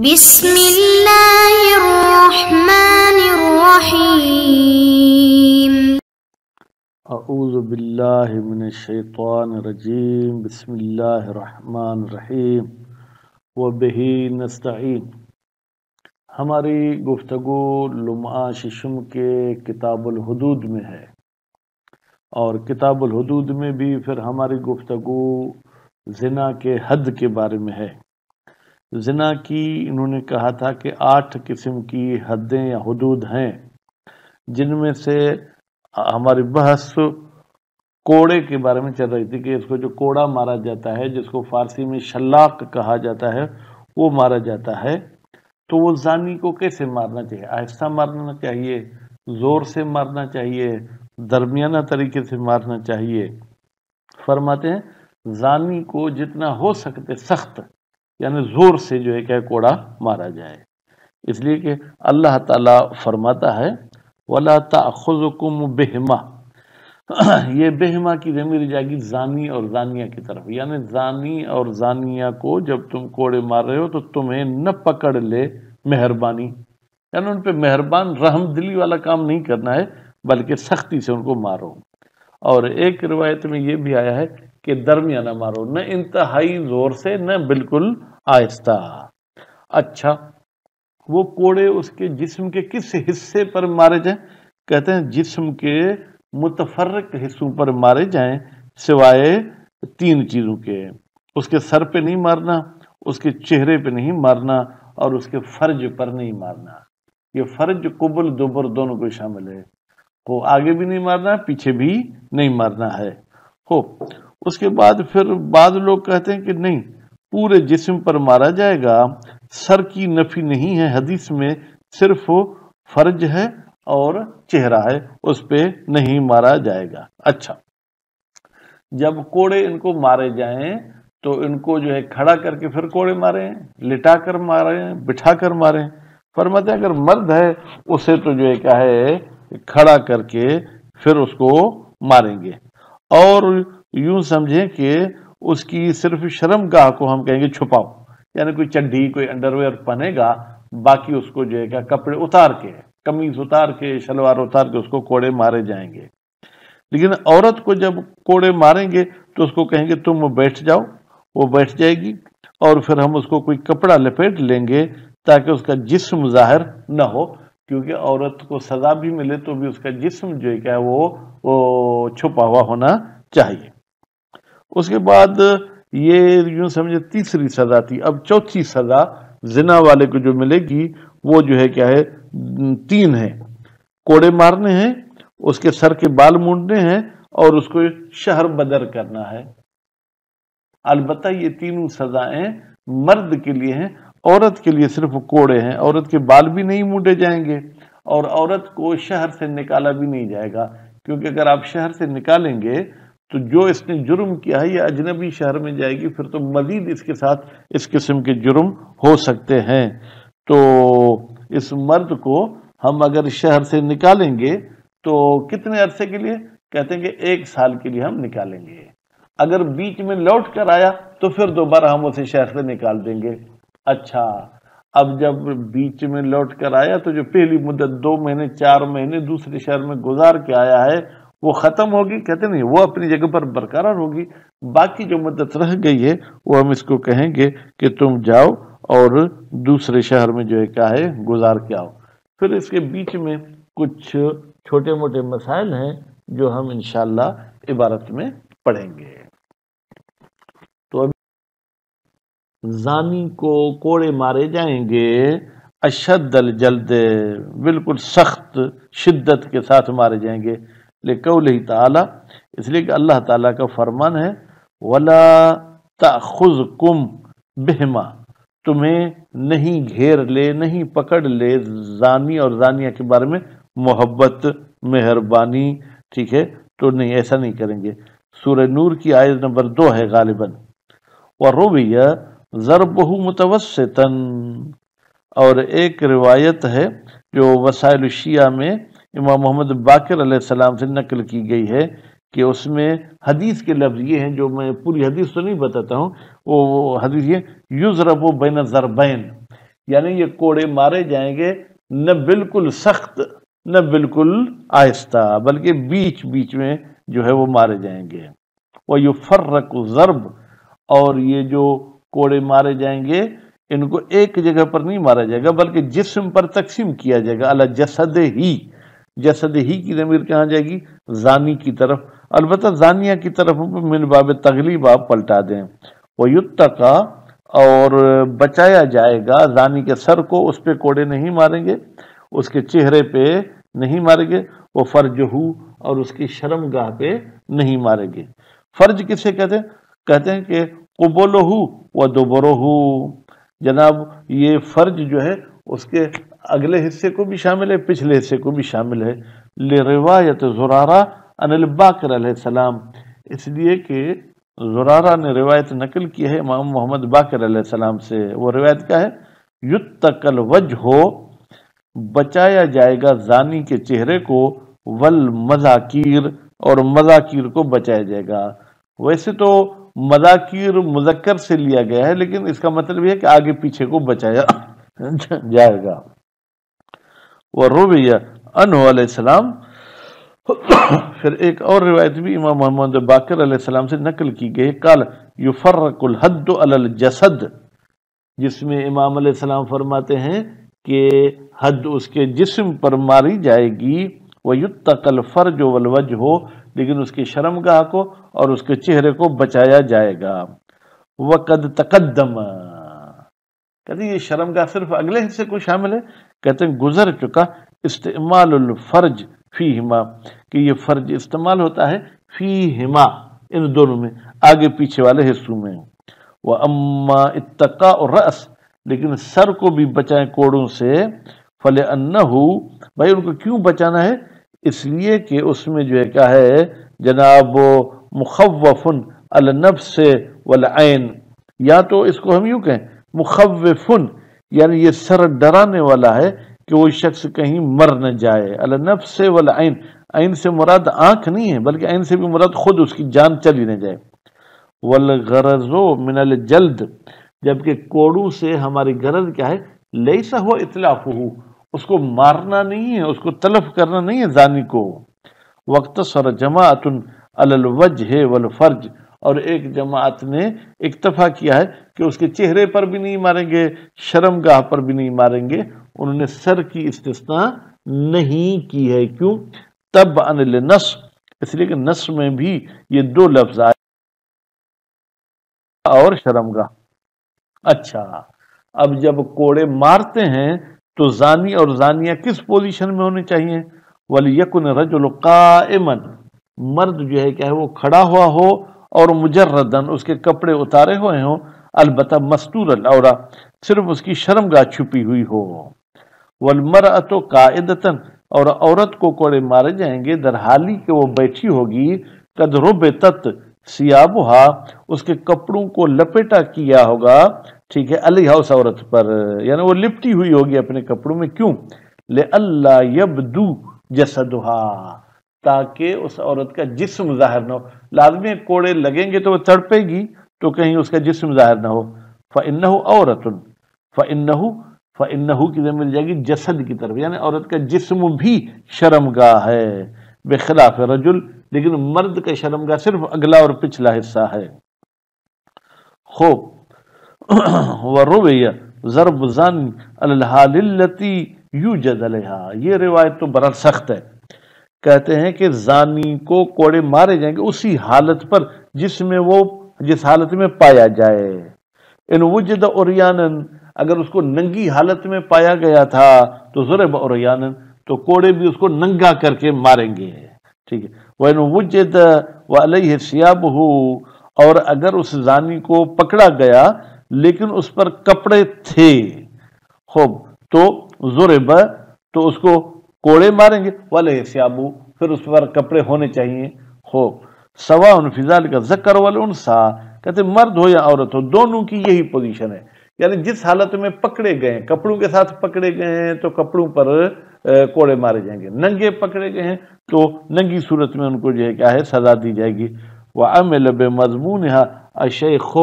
بسم اللہ الرحمن الرحیم۔ اعوذ باللہ من الشیطان الرجیم، بسم اللہ الرحمن الرحیم، وبہ نستعین۔ ہماری گفتگو لمعہ ششم کے کتاب الحدود میں ہے، اور کتاب الحدود میں بھی پھر ہماری گفتگو زنا کے حد کے بارے میں ہے۔ زنا کی انہوں نے کہا تھا کہ 8 قسم کی حدیں یا حدود ہیں، جن میں سے ہماری بحث کوڑے کے بارے میں چل رہی تھی کہ اس کو جو کوڑا مارا جاتا ہے، جس کو فارسی میں شلاق کہا جاتا ہے، وہ مارا جاتا ہے، تو وہ زانی کو کیسے مارنا چاہیے؟ آہستہ مارنا چاہیے، زور سے مارنا چاہیے، درمیانہ طریقے سے مارنا چاہیے؟ فرماتے ہیں زانی کو جتنا ہو سکتے سخت، یعنی زور سے جو ہے کہ کوڑا مارا جائے، اس لیے کہ اللہ تعالیٰ فرماتا ہے وَلَا تَأْخُذُكُمْ بِهِمَا۔ یہ بہما کی ضمیر جائے گی زانی اور زانیہ کی طرف، یعنی زانی اور زانیہ کو جب تم کوڑے مار رہے ہو تو تمہیں نہ پکڑ لے مہربانی، یعنی ان پہ مہربان رحم دلی والا کام نہیں کرنا ہے، بلکہ سختی سے ان کو مارو۔ اور ایک روایت میں یہ بھی آیا ہے کہ درمیانہ مارو، نہ انتہائی زور سے نہ بالکل آہستہ۔ اچھا، وہ کوڑے اس کے جسم کے کس حصے پر مارے جائیں؟ کہتے ہیں جسم کے متفرق حصوں پر مارے جائیں، سوائے 3 چیزوں کے۔ اس کے سر پہ نہیں مارنا، اس کے چہرے پہ نہیں مارنا، اور اس کے فرج پر نہیں مارنا۔ یہ فرج قبل دبر دونوں کو شامل ہے، وہ آگے بھی نہیں مارنا، پیچھے بھی نہیں مارنا ہے۔ اس کے بعد پھر بعض لوگ کہتے ہیں کہ نہیں، پورے جسم پر مارا جائے گا، سر کی نفی نہیں ہے حدیث میں، صرف فرج ہے اور چہرہ ہے، اس پہ نہیں مارا جائے گا۔ اچھا، جب کوڑے ان کو مارے جائیں تو ان کو جو ہے کھڑا کر کے پھر کوڑے ماریں، لٹا کر ماریں، بٹھا کر ماریں؟ فرماتے ہیں اگر مرد ہے اسے تو جو ہے کیا ہے کھڑا کر کے پھر اس کو ماریں گے، اور یوں سمجھیں کہ اس کی صرف شرم گاہ کو ہم کہیں گے چھپاؤ، یعنی کوئی چڈی کوئی انڈر ویئر پہنے گا، باقی اس کو جو ہے کہ کپڑے اتار کے، قمیض اتار کے، شلوار اتار کے اس کو کوڑے مارے جائیں گے۔ لیکن عورت کو جب کوڑے ماریں گے تو اس کو کہیں گے تم بیٹھ جاؤ، وہ بیٹھ جائے گی، اور پھر ہم اس کو کوئی کپڑا لپیٹ لیں گے تاکہ اس کا جسم ظاہر نہ ہو، کیونکہ عورت کو سزا بھی ملے تو بھی اس کا جسم جو ہے کہ وہ چھپا ہوا ہونا چاہیے۔ اس کے بعد یہ یوں سمجھے تیسری سزا تھی۔ اب چوتھی سزا زنا والے کو جو ملے گی وہ جو ہے کیا ہے 3 ہے، کوڑے مارنے ہیں، اس کے سر کے بال مونڈنے ہیں، اور اس کو شہر بدر کرنا ہے۔ البتہ یہ تینوں سزائیں مرد کے لیے ہیں، عورت کے لیے صرف کوڑے ہیں۔ عورت کے بال بھی نہیں مونڈے جائیں گے، اور عورت کو شہر سے نکالا بھی نہیں جائے گا، کیونکہ اگر آپ شہر سے نکالیں گے تو جو اس نے جرم کیا ہے یہ اجنبی شہر میں جائے گی، پھر تو مزید اس کے ساتھ اس قسم کے جرم ہو سکتے ہیں۔ تو اس مرد کو ہم اگر شہر سے نکالیں گے تو کتنے عرصے کے لیے؟ کہتے ہیں کہ 1 سال کے لیے ہم نکالیں گے۔ اگر بیچ میں لوٹ کر آیا تو پھر دوبارہ ہم اسے شہر سے نکال دیں گے۔ اچھا، اب جب بیچ میں لوٹ کر آیا تو جو پہلی مدت 2 مہینے 4 مہینے دوسرے شہر میں گزار کے آیا ہے وہ ختم ہوگی؟ کہتے نہیں، وہ اپنی جگہ پر برقرار ہوگی، باقی جو مدت رہ گئی ہے وہ ہم اس کو کہیں گے کہ تم جاؤ اور دوسرے شہر میں جو ہے کیا ہے گزار کے آؤ۔ پھر اس کے بیچ میں کچھ چھوٹے موٹے مسائل ہیں جو ہم انشاءاللہ عبارت میں پڑھیں گے۔ تو اب زانی کو کوڑے مارے جائیں گے اشد الجلد، بالکل سخت شدت کے ساتھ مارے جائیں گے، لقولہ تعالی، اس لیے کہ اللہ تعالیٰ کا فرمان ہے وَلَا تَأْخُذْكُمْ بِهِمَا، تمہیں نہیں گھیر لے، نہیں پکڑ لے زانی اور زانیہ کے بارے میں محبت، مہربانی، ٹھیک ہے؟ تو نہیں، ایسا نہیں کریں گے۔ سورہ نور کی آیت نمبر 2 ہے غالباً۔ وَرُوِيَ ضَرْبُهُ مُتَوَسِّطًا، اور ایک روایت ہے جو وسائل الشیعہ میں امام محمد باقر علیہ السلام سے نقل کی گئی ہے کہ اس میں حدیث کے لفظ یہ ہیں، جو میں پوری حدیث تو نہیں بتاتا ہوں، وہ حدیث یہ یضرب بین ضربین، یعنی یہ کوڑے مارے جائیں گے نہ بالکل سخت نہ بالکل آہستہ، بلکہ بیچ بیچ میں جو ہے وہ مارے جائیں گے۔ وَيُفَرَّقُ ضرب، اور یہ جو کوڑے مارے جائیں گے ان کو ایک جگہ پر نہیں مارا جائے گا بلکہ جسم پر تقسیم کیا جائے گا، علی جسد ہی، جسد ہی کی ضمیر کہاں جائے گی؟ زانی کی طرف، البتہ زانیہ کی طرف من باب تغلیب آپ پلٹا دیں۔ وَيُتَّقَى، اور بچایا جائے گا زانی کے سر کو، اس پہ کوڑے نہیں ماریں گے، اس کے چہرے پہ نہیں ماریں گے، وہ فرجہ، اور اس کی شرم گاہ پہ نہیں ماریں گے۔ فرج کسے کہتے ہیں؟ کہتے ہیں کہ قبلہ و دبرہ، جناب یہ فرج جو ہے اس کے اگلے حصے کو بھی شامل ہے، پچھلے حصے کو بھی شامل ہے۔ لروایت زرارہ عن الباقر علیہ السلام، اس لیے کہ زرارہ نے روایت نقل کی ہے امام محمد باقر علیہ السلام سے۔ وہ روایت کیا ہے؟ یتق الوجہ، بچایا جائے گا زانی کے چہرے کو، والمذاکیر، اور مذاکیر کو بچایا جائے گا۔ ویسے تو مذاکیر مذکر سے لیا گیا ہے، لیکن اس کا مطلب یہ ہے کہ آگے پیچھے کو بچایا جائے گا۔ وروی عنہ علیہ السلام، پھر ایک اور روایت بھی امام محمد باقر علیہ السلام سے نقل کی گئی، قال یفرق الحد علی الجسد، جس میں امام علیہ السلام فرماتے ہیں کہ حد اس کے جسم پر ماری جائے گی، وَيُتَّقَ الْفَرْجُ وَالْوَجْهُ، لیکن اس کی شرمگاہ کو اور اس کے چہرے کو بچایا جائے گا۔ وَقَدْ تَقَدَّمَ، کہتے ہیں یہ شرمگاہ صرف اگلے حصے کو شامل ہے، کہتے ہیں گزر چکا استعمال الفرج فیہما، کہ یہ فرج استعمال ہوتا ہے فیہما، ان دونوں میں، آگے پیچھے والے حصوں میں۔ وَأَمَّا اتَّقَاءُ الرَّأْسِ، لیکن سر کو بھی بچائیں کوڑوں سے، فَلِأَنَّهُ، بھائی ان کو کیوں بچانا ہے؟ اس لیے کہ اس میں جو ہے کیا ہے جناب، مخوف علی النفس والعین، یا تو اس کو ہم یوں کہیں مخوفن، یعنی یہ سر ڈرانے والا ہے کہ وہ شخص کہیں مر نہ جائے، علی النفس والعین، عین سے مراد آنکھ نہیں ہے بلکہ عین سے بھی مراد خود اس کی جان چلی نہ جائے۔ والغرض من الجلد، جبکہ کوڑوں سے ہماری غرض کیا ہے؟ لیسا ہوا اتلافہ، اس کو مارنا نہیں ہے، اس کو تلف کرنا نہیں ہے زانی کو۔ واقتصر جماعت علی الوجہ والفرج، اور ایک جماعت نے اکتفا کیا ہے کہ اس کے چہرے پر بھی نہیں ماریں گے، شرمگاہ پر بھی نہیں ماریں گے، انہوں نے سر کی استثناء نہیں کی ہے۔ کیوں؟ تبعا للنص، اس لیے کہ نص میں بھی یہ دو لفظ آئے اور شرمگاہ۔ اچھا، اب جب کوڑے مارتے ہیں تو زانی اور زانیہ کس پوزیشن میں ہونے چاہیے؟ وَلْيَكُنْ رَجُلُ قَائِمًا، مرد جو ہے کیا ہے وہ کھڑا ہوا ہو، اور مجردن، اس کے کپڑے اتارے ہوئے ہوں، البتہ مستور العورہ، صرف اس کی شرمگاہ چھپی ہوئی ہو۔ وَالْمَرْأَةُ قَائِدَةً، اور عورت کو کوڑے مارے جائیں گے در حالی کہ وہ بیٹھی ہوگی، قد ربطت ثیابها، اس کے کپڑوں کو لپیٹا کیا ہوگا، ٹھیک ہے، علیہ، اس عورت پر، یعنی وہ لپٹی ہوئی ہوگی اپنے کپڑوں میں۔ کیوں؟ لئلا یبدو جسدها، تاکہ اس عورت کا جسم ظاہر نہ ہو۔ لازمی کوڑے لگیں گے تو وہ تڑپے گی، تو کہیں اس کا جسم ظاہر نہ ہو۔ فَإِنَّهُ عَوْرَةٌ، فَإِنَّهُ کی ضمیر جائے گی جسد کی طرف، یعنی عورت کا جسم بھی شرمگاہ ہے، بخلاف رجل، لیکن مرد کا شرمگاہ صرف اگلا اور پچھلا حصہ ہے۔ خوب، وَرُوِيَ ضرب زن علی الحال التی یوجد علیہا، یہ روایت تو برا سخت ہے، کہتے ہیں کہ زانی کو کوڑے مارے جائیں گے اسی حالت پر جس حالت میں پایا جائے۔ ان وجد عریانا، اگر اس کو ننگی حالت میں پایا گیا تھا تو ضرب عریانا، تو کوڑے بھی اس کو ننگا کر کے ماریں گے، ٹھیک ہے۔ وَإِنْ وُجِدَ وَعَلَيْهِ ثِيَابُهُ، اور اگر اس زانی کو پکڑا گیا لیکن اس پر کپڑے تھے، خوب، تو ضرب، تو اس کو کوڑے ماریں گے، وَعَلَيْهِ ثِيَابُهُ، پھر اس پر کپڑے ہونے چاہیے۔ خوب، سواء فی ذلک الذکر والانثى، کہتے مرد ہو یا عورت ہو، دونوں کی یہی پوزیشن ہے، یعنی جس حالت میں پکڑے گئے ہیں، کپڑوں کے ساتھ پکڑے گئے ہیں تو کپڑوں پر کوڑے مارے جائیں گے، ننگے پکڑے گئے ہیں تو ننگی صورت میں ان کو جو ہے کیا ہے سزا دی جائے گی۔ وَعَمِلَ بِمَضْمُونِهَا الشَّيْخُ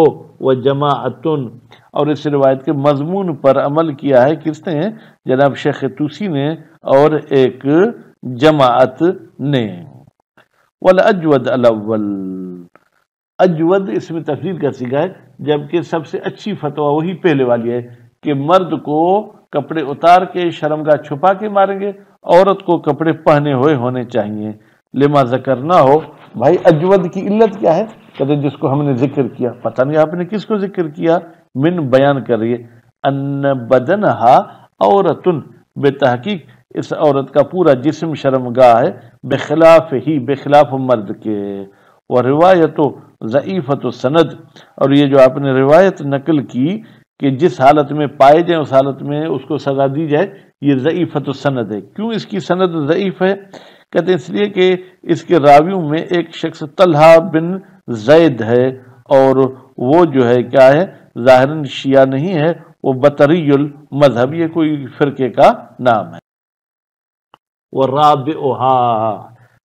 وَجَمَاعَةٌ، اور اس روایت کے مضمون پر عمل کیا ہے کس نے؟ جناب شیخ طوسی نے اور ایک جماعت نے۔ والاجود الاول، اجود اس میں تفضیل کا صیغہ ہے، جبکہ سب سے اچھی فتویٰ وہی پہلے والی ہے کہ مرد کو کپڑے اتار کے شرمگاہ چھپا کے ماریں گے، عورت کو کپڑے پہنے ہوئے ہونے چاہیے۔ لما ذکر نہ ہو، بھائی اجود کی علت کیا ہے؟ کہتے ہیں جس کو ہم نے ذکر کیا، پتہ نہیں آپ نے کس کو ذکر کیا، من بیان کریے، ان بدنہا عورتن، بے تحقیق اس عورت کا پورا جسم شرمگاہ ہے، بخلاف ہی، بخلاف مرد کے، وہ روایت ضعیفت السند، اور یہ جو آپ نے روایت نقل کی کہ جس حالت میں پائے جائیں اس حالت میں اس کو سزا دی جائے، یہ ضعیفت السند ہے۔ کیوں اس کی سند ضعیف ہے؟ کہتے ہیں اس لیے کہ اس کے راویوں میں ایک شخص طلحہ بن زید ہے، اور وہ جو ہے کیا ہے، ظاہراً شیعہ نہیں ہے، وہ بطری المذہب، یہ کوئی فرقے کا نام ہے۔ وَرَابِعُهَا،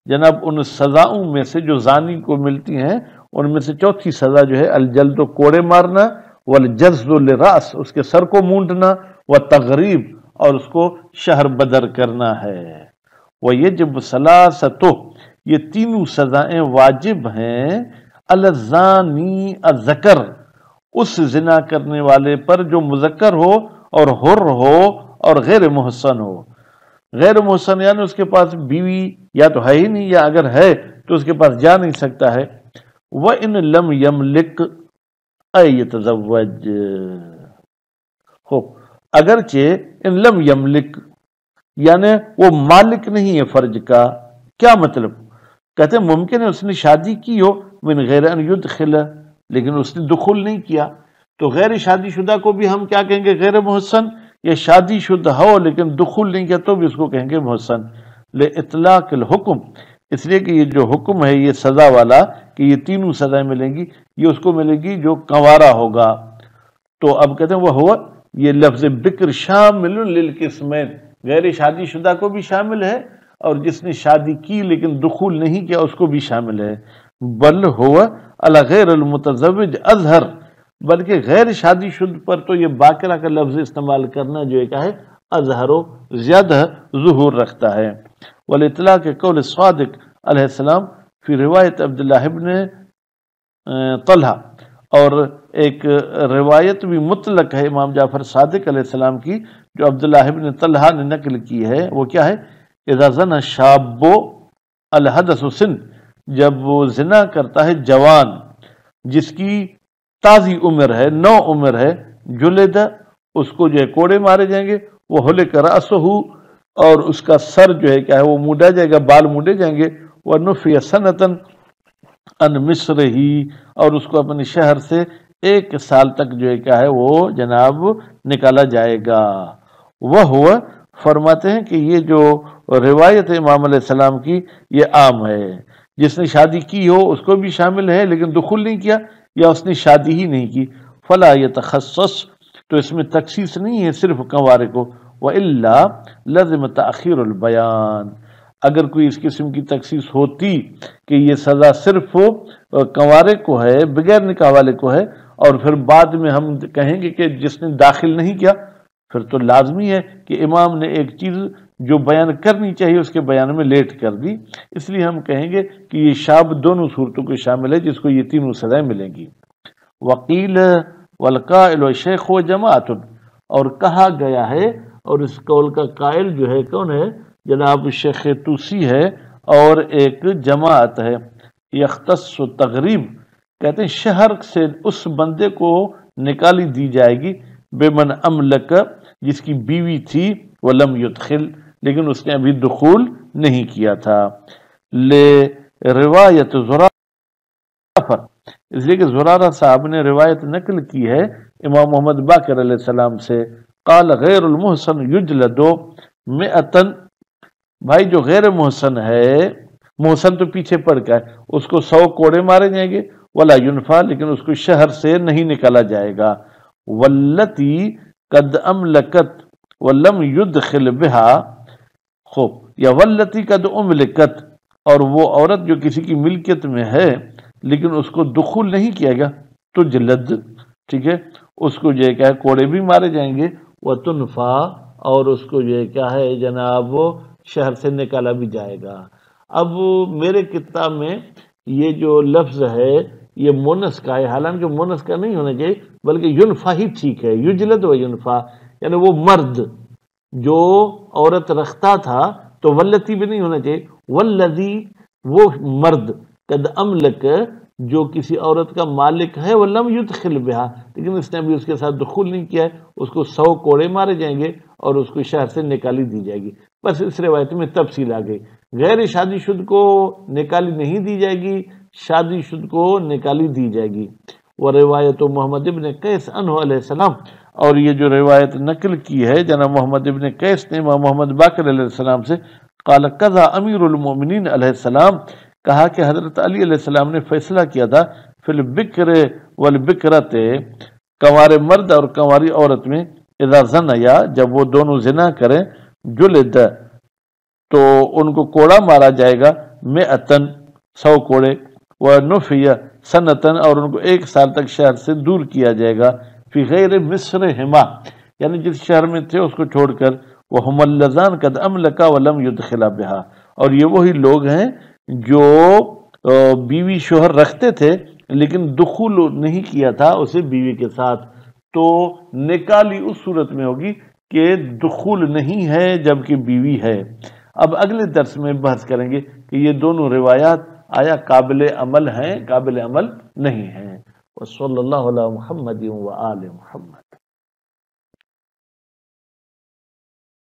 جناب ان سزاؤں میں سے جو زانی کو ملتی ہیں ان میں سے چوتھی سزا جو ہے الجلد، کوڑے مارنا، والجزد للراس، اس کے سر کو مونڈنا، والتغریب، اور اس کو شہر بدر کرنا ہے۔ وَيَجِبُ ثَلَاثَةُ، یہ تینوں سزائیں واجب ہیں، الزانی الذکر، اس زنا کرنے والے پر جو مذکر ہو اور حر ہو اور غیر محسن ہو۔ غیر محسن یعنی اس کے پاس بیوی یا تو ہے ہی نہیں، یا اگر ہے تو اس کے پاس جا نہیں سکتا ہے۔ وَإِن لَمْ يَمْلِكْ أَن يَتَزَوَّجْ، اگرچہ ان لم یملک یعنی وہ مالک نہیں ہے فرج کا، کیا مطلب؟ کہتے ہیں ممکن ہے اس نے شادی کی ہو، من غیر ان یدخل، لیکن اس نے دخول نہیں کیا، تو غیر شادی شدہ کو بھی ہم کیا کہیں گے؟ غیر محسن، یا شادی شدہ ہو لیکن دخول نہیں کیا تو بھی اس کو کہیں گے محسن۔ لِإِطْلَاقِ الْحُکم، اس لیے کہ یہ جو حکم ہے یہ سزا والا کہ یہ تینوں سزائیں ملیں گی، یہ اس کو ملے گی جو کنوارا ہوگا۔ تو اب کہتے ہیں وہ ہوا، یہ لفظ بکر شامل للقسمین، غیر شادی شدہ کو بھی شامل ہے اور جس نے شادی کی لیکن دخول نہیں کیا اس کو بھی شامل ہے۔ بل ہوا علی غیر المتزوج اظہر، بلکہ غیر شادی شدہ پر تو یہ باقرہ کا لفظ استعمال کرنا جو ہے کیا ہے، اظہر و زیادہ ظہور رکھتا ہے۔ والاطلاق قول صادق علیہ السلام فی روایت عبداللہ ابن طلحہ، اور ایک روایت بھی مطلق ہے امام جعفر صادق علیہ السلام کی جو عبداللہ ابن طلحہ نے نقل کی ہے، وہ کیا ہے؟ اذا زنا شاب الحدث سن، جب وہ زنا کرتا ہے جوان جس کی تازی عمر ہے، نو عمر ہے، جلد، اس کو جو ہے کوڑے مارے جائیں گے، وہ ہلک رأسہ، اور اس کا سر جو ہے کیا ہے وہ مونڈا جائے گا، بال مونڈے جائیں گے، ونفی سنتن ان مصر ہی، اور اس کو اپنے شہر سے 1 سال تک جو ہے کیا ہے وہ جناب نکالا جائے گا۔ وہ فرماتے ہیں کہ یہ جو روایت ہے امام علیہ السلام کی یہ عام ہے، جس نے شادی کی ہو اس کو بھی شامل ہے لیکن دخول نہیں کیا، یا اس نے شادی ہی نہیں کی، فلا یتخصص، تو اس میں تخصیص نہیں ہے صرف کنوارے کو، وَإِلَّا لَزِمَ تَأْخِيرُ الْبَيَانِ، اگر کوئی اس قسم کی تخصیص ہوتی کہ یہ سزا صرف کنوارے کو ہے، بغیر نکاح والے کو ہے، اور پھر بعد میں ہم کہیں گے کہ جس نے داخل نہیں کیا، پھر تو لازمی ہے کہ امام نے ایک چیز جو بیان کرنی چاہیے اس کے بیان میں لیٹ کر دی، اس لیے ہم کہیں گے کہ یہ شاب دونوں صورتوں کو شامل ہے جس کو یہ تینوں سزائیں ملیں گی۔ وقیل والقائل والشیخ و جماعت، اور کہا گیا ہے، اور اس قول کا قائل جو ہے کون ہے؟ جناب شیخ طوسی ہے، اور ایک جماعت ہے۔ یختص تغریب، کہتے ہیں شہر سے اس بندے کو نکالی دی جائے گی، بے من املک، جس کی بیوی تھی، ولم یدخل، لیکن اس نے ابھی دخول نہیں کیا تھا۔ لے روایت زرافہ، اس لیے کہ زرارہ صاحب نے روایت نقل کی ہے امام محمد باقر علیہ السلام سے، قال غیر المحسن یجلد 100، بھائی جو غیر محسن ہے، محسن تو پیچھے پڑ گیا ہے، اس کو 100 کوڑے مارے جائیں گے، ولا ینفع، لیکن اس کو شہر سے نہیں نکالا جائے گا۔ واللتی قد املکت ولم یدخل بہا، خوب، یا واللتی قد املکت، اور وہ عورت جو کسی کی ملکیت میں ہے لیکن اس کو دخول نہیں کیا گیا تو جلد، ٹھیک ہے۔ اس کو جو ہے کیا ہے کوڑے بھی مارے جائیں گے، وہ تنفا، اور اس کو جو ہے کیا ہے جناب وہ شہر سے نکالا بھی جائے گا۔ اب میرے کتاب میں یہ جو لفظ ہے یہ مونس کا ہے، حالانکہ مونس کا نہیں ہونا چاہیے بلکہ ینفا ہی ٹھیک ہے، یجلد و ینفا، یعنی وہ مرد جو عورت رکھتا تھا تو ولتی بھی نہیں ہونا چاہیے، والذی وہ مرد، قد املک جو کسی عورت کا مالک ہے، ولم یدخل بہا لیکن اس نے ابھی اس کے ساتھ دخول نہیں کیا ہے، اس کو 100 کوڑے مارے جائیں گے اور اس کو شہر سے نکالی دی جائے گی۔ بس اس روایت میں تفصیل آ گئی، غیر شادی شدہ کو نکالی نہیں دی جائے گی، شادی شدہ کو نکالی دی جائے گی۔ وہ روایت محمد ابن قیس عنہ علیہ السلام، اور یہ جو روایت نقل کی ہے جناب محمد ابن قیس نے امام محمد باقر علیہ السلام سے، قال قضا امیر المومنین علیہ السلام، کہا کہ حضرت علی علیہ السلام نے فیصلہ کیا تھا، فی البکر والبکرت، کنوارے مرد اور کنواری عورت میں، اذا زنیا جب وہ دونوں زنا کریں، جلد تو ان کو کوڑا مارا جائے گا، مئتن 100 کوڑے، ونفی سنتن اور ان کو 1 سال تک شہر سے دور کیا جائے گا، فی غیر مصرہما یعنی جس شہر میں تھے اس کو چھوڑ کر، وہم اللذان قد املکا ولم یدخلا بہا، اور یہ وہی لوگ ہیں جو بیوی شوہر رکھتے تھے لیکن دخول نہیں کیا تھا اسے بیوی کے ساتھ، تو نکالی اس صورت میں ہوگی کہ دخول نہیں ہے جبکہ بیوی ہے۔ اب اگلے درس میں بحث کریں گے کہ یہ دونوں روایات آیا قابل عمل ہیں قابل عمل نہیں ہیں۔ وصلی اللہ علی محمد و آل محمد۔